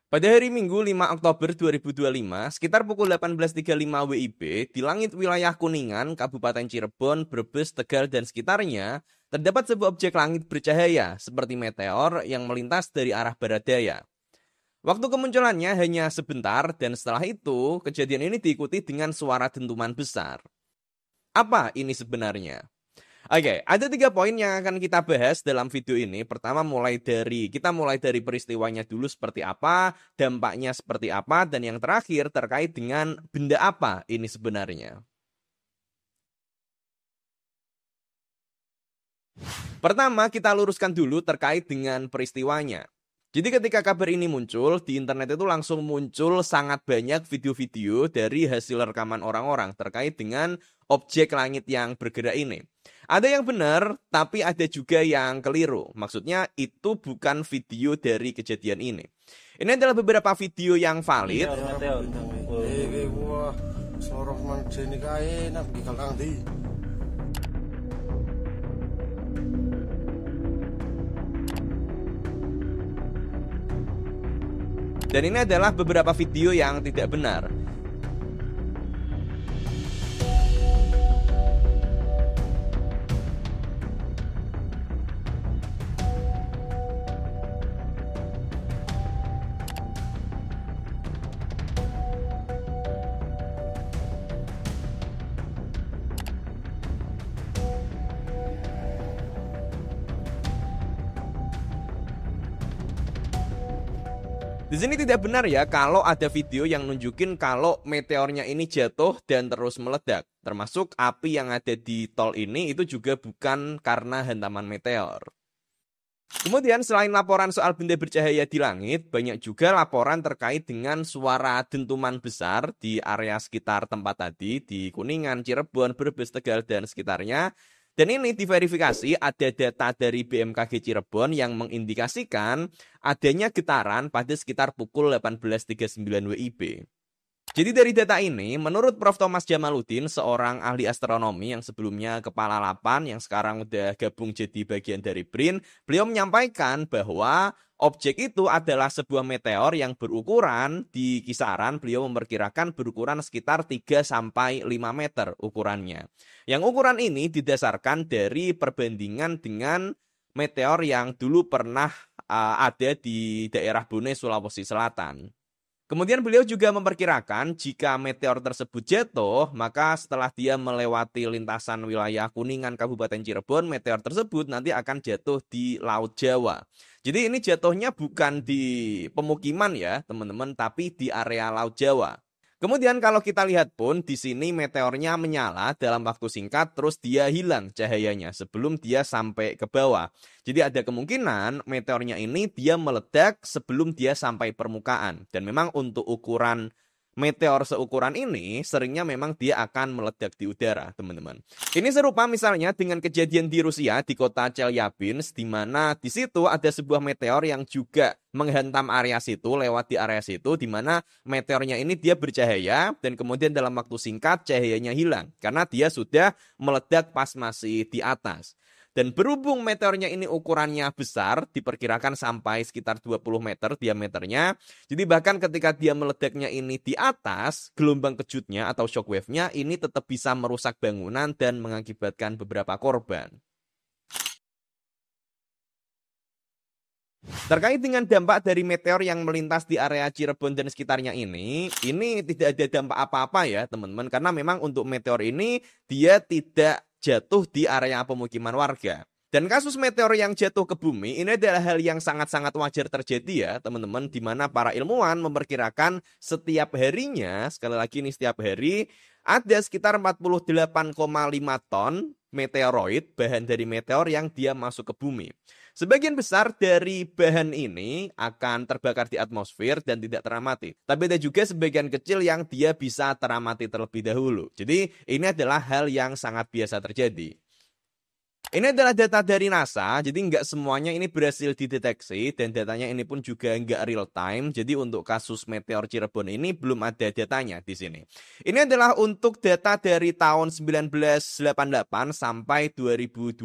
Pada hari Minggu 5 Oktober 2025, sekitar pukul 18.35 WIB, di langit wilayah Kuningan, Kabupaten Cirebon, Brebes, Tegal, dan sekitarnya, terdapat sebuah objek langit bercahaya seperti meteor yang melintas dari arah barat daya. Waktu kemunculannya hanya sebentar, dan setelah itu, kejadian ini diikuti dengan suara dentuman besar. Apa ini sebenarnya? Oke, ada 3 poin yang akan kita bahas dalam video ini. Pertama, kita mulai dari peristiwanya dulu seperti apa, dampaknya seperti apa, dan yang terakhir terkait dengan benda apa ini sebenarnya. Pertama, kita luruskan dulu terkait dengan peristiwanya. Jadi ketika kabar ini muncul, di internet itu langsung muncul sangat banyak video-video dari hasil rekaman orang-orang terkait dengan objek langit yang bergerak ini. Ada yang benar, tapi ada juga yang keliru. Maksudnya itu bukan video dari kejadian ini. Ini adalah beberapa video yang valid. Dan ini adalah beberapa video yang tidak benar. Di sini tidak benar ya kalau ada video yang nunjukin kalau meteornya ini jatuh dan terus meledak. Termasuk api yang ada di tol ini itu juga bukan karena hantaman meteor. Kemudian selain laporan soal benda bercahaya di langit, banyak juga laporan terkait dengan suara dentuman besar di area sekitar tempat tadi, di Kuningan, Cirebon, Brebes, Tegal, dan sekitarnya. Dan ini diverifikasi ada data dari BMKG Cirebon yang mengindikasikan adanya getaran pada sekitar pukul 18.39 WIB. Jadi dari data ini, menurut Prof. Thomas Jamaluddin, seorang ahli astronomi yang sebelumnya kepala Lapan, yang sekarang udah gabung jadi bagian dari BRIN, beliau menyampaikan bahwa objek itu adalah sebuah meteor yang berukuran di kisaran, beliau memperkirakan berukuran sekitar 3-5 meter ukurannya. Yang ukuran ini didasarkan dari perbandingan dengan meteor yang dulu pernah ada di daerah Bone, Sulawesi Selatan. Kemudian beliau juga memperkirakan jika meteor tersebut jatuh, maka setelah dia melewati lintasan wilayah Kuningan Kabupaten Cirebon, meteor tersebut nanti akan jatuh di Laut Jawa. Jadi ini jatuhnya bukan di pemukiman ya teman-teman, tapi di area Laut Jawa. Kemudian kalau kita lihat pun di sini meteornya menyala dalam waktu singkat terus dia hilang cahayanya sebelum dia sampai ke bawah. Jadi ada kemungkinan meteornya ini dia meledak sebelum dia sampai permukaan. Dan memang untuk ukuran meteor seukuran ini seringnya memang dia akan meledak di udara, teman-teman. Ini serupa misalnya dengan kejadian di Rusia di kota Chelyabinsk, di mana di situ ada sebuah meteor yang juga menghantam area situ, lewat di area situ, di mana meteornya ini dia bercahaya dan kemudian dalam waktu singkat cahayanya hilang karena dia sudah meledak pas masih di atas. Dan berhubung meteornya ini ukurannya besar, diperkirakan sampai sekitar 20 meter diameternya. Jadi bahkan ketika dia meledaknya ini di atas, gelombang kejutnya atau shockwave-nya ini tetap bisa merusak bangunan dan mengakibatkan beberapa korban. Terkait dengan dampak dari meteor yang melintas di area Cirebon dan sekitarnya ini tidak ada dampak apa-apa ya teman-teman. Karena memang untuk meteor ini dia tidak jatuh di area pemukiman warga. Dan kasus meteor yang jatuh ke bumi ini adalah hal yang sangat-sangat wajar terjadi ya teman-teman. Di mana para ilmuwan memperkirakan setiap harinya, sekali lagi ini setiap hari, ada sekitar 48,5 ton meteoroid, bahan dari meteor yang dia masuk ke bumi. Sebagian besar dari bahan ini akan terbakar di atmosfer dan tidak teramati. Tapi ada juga sebagian kecil yang dia bisa teramati terlebih dahulu. Jadi ini adalah hal yang sangat biasa terjadi. Ini adalah data dari NASA, jadi nggak semuanya ini berhasil dideteksi dan datanya ini pun juga nggak real time. Jadi untuk kasus meteor Cirebon ini belum ada datanya di sini. Ini adalah untuk data dari tahun 1988 sampai 2025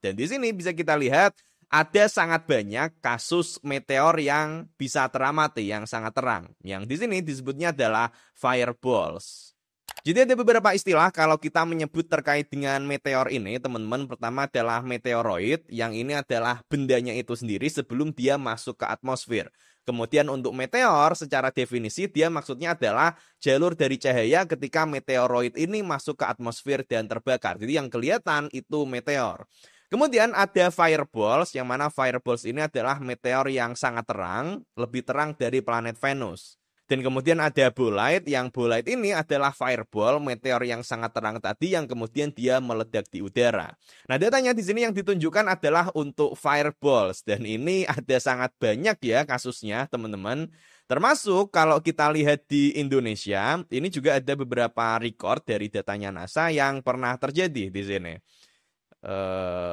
dan di sini bisa kita lihat ada sangat banyak kasus meteor yang bisa teramati, yang sangat terang. Yang di sini disebutnya adalah fireballs. Jadi ada beberapa istilah kalau kita menyebut terkait dengan meteor ini, teman-teman. Pertama adalah meteoroid, yang ini adalah bendanya itu sendiri sebelum dia masuk ke atmosfer. Kemudian untuk meteor secara definisi dia maksudnya adalah jalur dari cahaya ketika meteoroid ini masuk ke atmosfer dan terbakar. Jadi yang kelihatan itu meteor. Kemudian ada fireballs, yang mana fireballs ini adalah meteor yang sangat terang, lebih terang dari planet Venus. Dan kemudian ada bolide, yang bolide ini adalah fireball, meteor yang sangat terang tadi yang kemudian dia meledak di udara. Nah, datanya di sini yang ditunjukkan adalah untuk fireballs, dan ini ada sangat banyak ya kasusnya, teman-teman. Termasuk kalau kita lihat di Indonesia, ini juga ada beberapa record dari datanya NASA yang pernah terjadi di sini.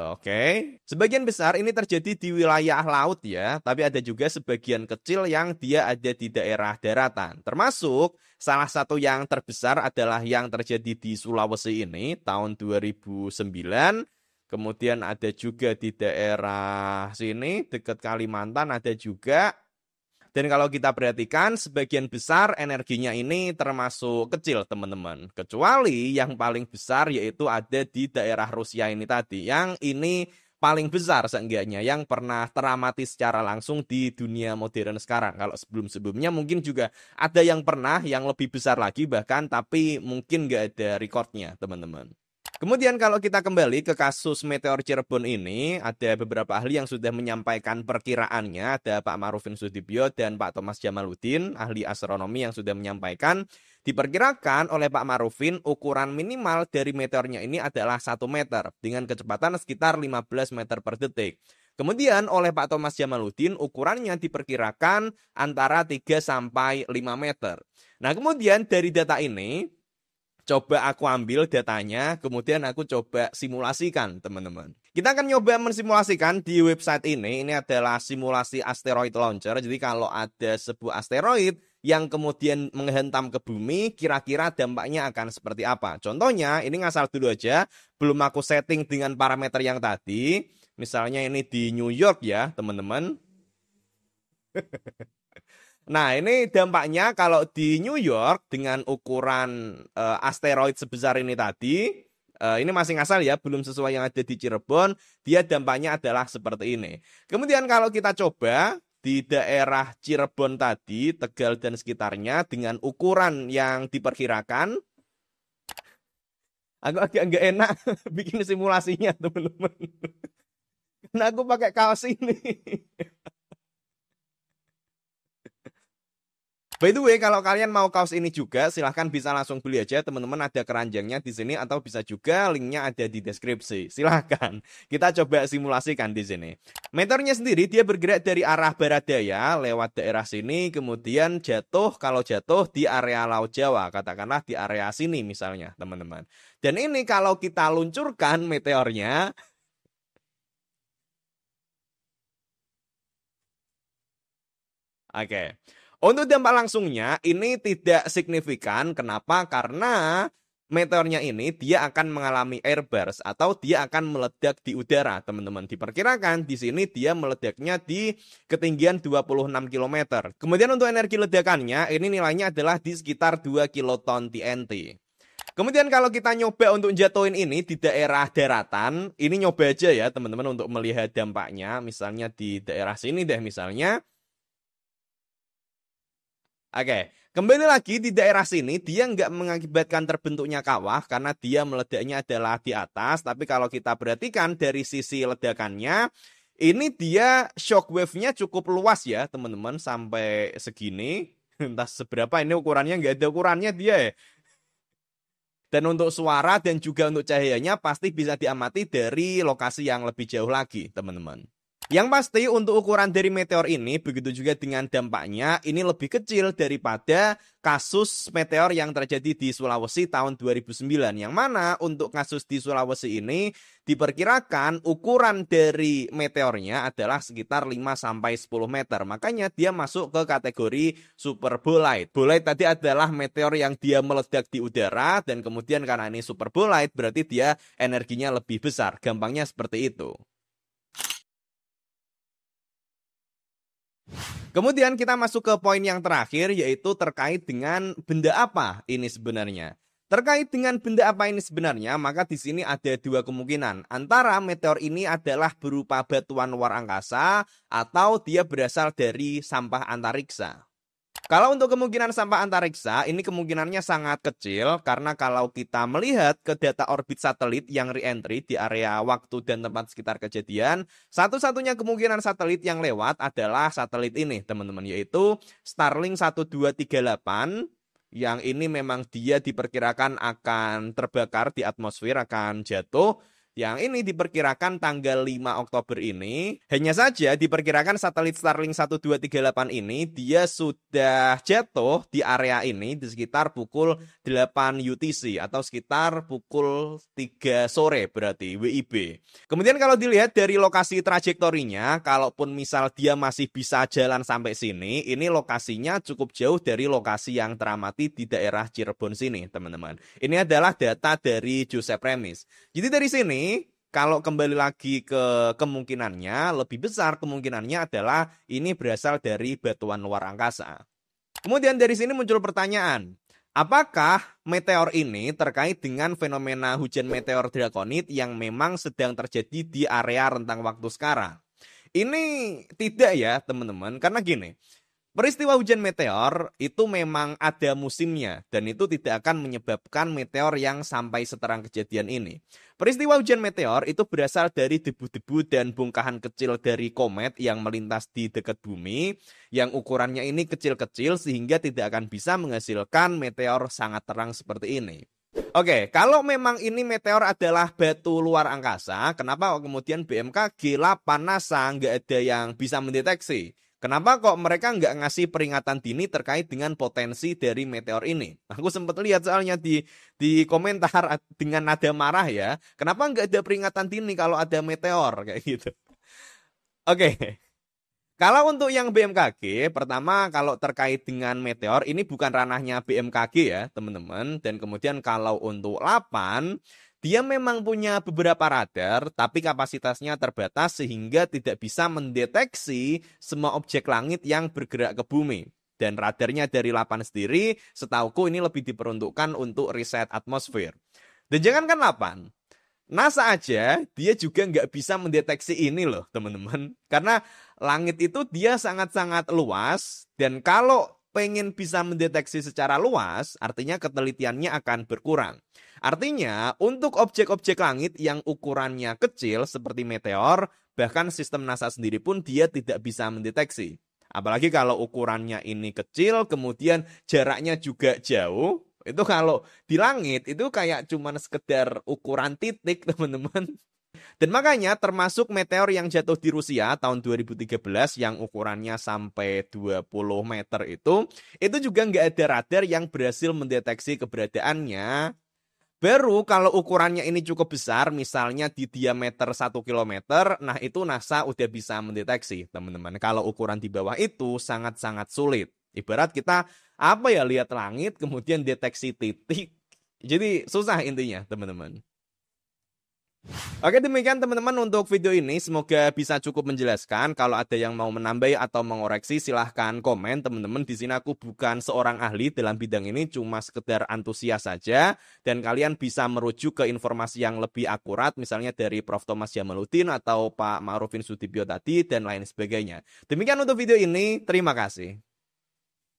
Oke. Sebagian besar ini terjadi di wilayah laut ya, tapi ada juga sebagian kecil yang dia ada di daerah daratan. Termasuk salah satu yang terbesar adalah yang terjadi di Sulawesi ini tahun 2009. Kemudian ada juga di daerah sini dekat Kalimantan ada juga. Dan kalau kita perhatikan, sebagian besar energinya ini termasuk kecil, teman-teman. Kecuali yang paling besar yaitu ada di daerah Rusia ini tadi. Yang ini paling besar seenggaknya yang pernah teramati secara langsung di dunia modern sekarang. Kalau sebelum-sebelumnya mungkin juga ada yang pernah, yang lebih besar lagi bahkan, tapi mungkin nggak ada recordnya, teman-teman. Kemudian kalau kita kembali ke kasus meteor Cirebon ini, ada beberapa ahli yang sudah menyampaikan perkiraannya. Ada Pak Marufin Sudibyo dan Pak Thomas Jamaluddin, ahli astronomi yang sudah menyampaikan. Diperkirakan oleh Pak Marufin ukuran minimal dari meteornya ini adalah 1 meter dengan kecepatan sekitar 15 meter per detik. Kemudian oleh Pak Thomas Jamaluddin ukurannya diperkirakan antara 3 sampai 5 meter. Nah, kemudian dari data ini coba aku ambil datanya, kemudian aku coba simulasikan, teman-teman. Kita akan nyoba mensimulasikan di website ini. Ini adalah simulasi asteroid launcher. Jadi kalau ada sebuah asteroid yang kemudian menghentam ke bumi, kira-kira dampaknya akan seperti apa? Contohnya, ini ngasal dulu aja. Belum aku setting dengan parameter yang tadi. Misalnya ini di New York ya, teman-teman. Nah, ini dampaknya kalau di New York dengan ukuran asteroid sebesar ini tadi, ini masih ngasal ya, belum sesuai yang ada di Cirebon, dia dampaknya adalah seperti ini. Kemudian kalau kita coba di daerah Cirebon tadi, Tegal dan sekitarnya dengan ukuran yang diperkirakan, aku agak nggak enak bikin simulasinya, teman-teman. Karena aku pakai kaos ini. By the way, kalau kalian mau kaos ini juga, silahkan bisa langsung beli aja, teman-teman. Ada keranjangnya di sini atau bisa juga linknya ada di deskripsi. Silahkan. Kita coba simulasikan di sini. Meteornya sendiri dia bergerak dari arah barat daya lewat daerah sini, kemudian jatuh. Kalau jatuh di area Laut Jawa, katakanlah di area sini misalnya, teman-teman. Dan ini kalau kita luncurkan meteornya, oke. Untuk dampak langsungnya ini tidak signifikan. Kenapa? Karena meteornya ini dia akan mengalami airburst atau dia akan meledak di udara, teman-teman. Diperkirakan di sini dia meledaknya di ketinggian 26 km. Kemudian untuk energi ledakannya ini nilainya adalah di sekitar 2 kiloton TNT. Kemudian kalau kita nyoba untuk jatuhin ini di daerah daratan, ini nyoba aja ya teman-teman untuk melihat dampaknya. Misalnya di daerah sini deh misalnya. Oke, kembali lagi di daerah sini dia nggak mengakibatkan terbentuknya kawah karena dia meledaknya adalah di atas. Tapi kalau kita perhatikan dari sisi ledakannya, ini dia shockwave-nya cukup luas ya teman-teman sampai segini. Entah seberapa ini ukurannya, nggak ada ukurannya dia ya. Dan untuk suara dan juga untuk cahayanya pasti bisa diamati dari lokasi yang lebih jauh lagi teman-teman. Yang pasti untuk ukuran dari meteor ini, begitu juga dengan dampaknya, ini lebih kecil daripada kasus meteor yang terjadi di Sulawesi tahun 2009. Yang mana untuk kasus di Sulawesi ini diperkirakan ukuran dari meteornya adalah sekitar 5-10 meter. Makanya dia masuk ke kategori super bolide. Bolide tadi adalah meteor yang dia meledak di udara dan kemudian karena ini super bolide berarti dia energinya lebih besar. Gampangnya seperti itu. Kemudian kita masuk ke poin yang terakhir, yaitu terkait dengan benda apa ini sebenarnya. Terkait dengan benda apa ini sebenarnya, maka di sini ada dua kemungkinan. Antara meteor ini adalah berupa batuan luar angkasa atau dia berasal dari sampah antariksa. Kalau untuk kemungkinan sampah antariksa, ini kemungkinannya sangat kecil karena kalau kita melihat ke data orbit satelit yang re-entry di area waktu dan tempat sekitar kejadian, satu-satunya kemungkinan satelit yang lewat adalah satelit ini, teman-teman, yaitu Starlink 1238, yang ini memang dia diperkirakan akan terbakar di atmosfer, akan jatuh. Yang ini diperkirakan tanggal 5 Oktober ini. Hanya saja diperkirakan satelit Starlink 1238 ini dia sudah jatuh di area ini di sekitar pukul 8 UTC atau sekitar pukul 3 sore berarti WIB. Kemudian kalau dilihat dari lokasi trajektorinya, kalaupun misal dia masih bisa jalan sampai sini, ini lokasinya cukup jauh dari lokasi yang teramati di daerah Cirebon sini, teman-teman. Ini adalah data dari Joseph Remis. Jadi dari sini, kalau kembali lagi ke kemungkinannya, lebih besar kemungkinannya adalah ini berasal dari batuan luar angkasa. Kemudian dari sini muncul pertanyaan, apakah meteor ini terkait dengan fenomena hujan meteor drakonit yang memang sedang terjadi di area rentang waktu sekarang? Ini tidak ya teman-teman, karena gini, peristiwa hujan meteor itu memang ada musimnya dan itu tidak akan menyebabkan meteor yang sampai seterang kejadian ini. Peristiwa hujan meteor itu berasal dari debu-debu dan bongkahan kecil dari komet yang melintas di dekat bumi yang ukurannya ini kecil-kecil sehingga tidak akan bisa menghasilkan meteor sangat terang seperti ini. Oke, kalau memang ini meteor adalah batu luar angkasa, kenapa kemudian BMKG, LAPAN, NASA nggak ada yang bisa mendeteksi? Kenapa kok mereka nggak ngasih peringatan dini terkait dengan potensi dari meteor ini? Aku sempat lihat soalnya di komentar dengan nada marah ya. Kenapa nggak ada peringatan dini kalau ada meteor kayak gitu? Oke. Kalau untuk yang BMKG, pertama kalau terkait dengan meteor, ini bukan ranahnya BMKG ya teman-teman. Dan kemudian kalau untuk LAPAN, dia memang punya beberapa radar, tapi kapasitasnya terbatas sehingga tidak bisa mendeteksi semua objek langit yang bergerak ke bumi. Dan radarnya dari LAPAN sendiri, setauku ini lebih diperuntukkan untuk riset atmosfer. Dan jangankan LAPAN, NASA aja dia juga nggak bisa mendeteksi ini loh teman-teman. Karena langit itu dia sangat-sangat luas dan kalau pengen bisa mendeteksi secara luas, artinya ketelitiannya akan berkurang. Artinya, untuk objek-objek langit yang ukurannya kecil seperti meteor, bahkan sistem NASA sendiri pun dia tidak bisa mendeteksi. Apalagi kalau ukurannya ini kecil, kemudian jaraknya juga jauh, itu kalau di langit itu kayak cuman sekedar ukuran titik, teman-teman. Dan makanya termasuk meteor yang jatuh di Rusia tahun 2013 yang ukurannya sampai 20 meter itu juga nggak ada radar yang berhasil mendeteksi keberadaannya. Baru kalau ukurannya ini cukup besar, misalnya di diameter 1 kilometer, nah itu NASA udah bisa mendeteksi, teman-teman. Kalau ukuran di bawah itu sangat-sangat sulit. Ibarat kita lihat langit, kemudian deteksi titik. Jadi susah intinya, teman-teman. Oke, demikian teman-teman untuk video ini. Semoga bisa cukup menjelaskan. Kalau ada yang mau menambah atau mengoreksi, silahkan komen. Teman-teman, di sini aku bukan seorang ahli dalam bidang ini, cuma sekedar antusias saja. Dan kalian bisa merujuk ke informasi yang lebih akurat, misalnya dari Prof. Thomas Jamaluddin atau Pak Ma'rufin Sudibyo tadi, dan lain sebagainya. Demikian untuk video ini. Terima kasih.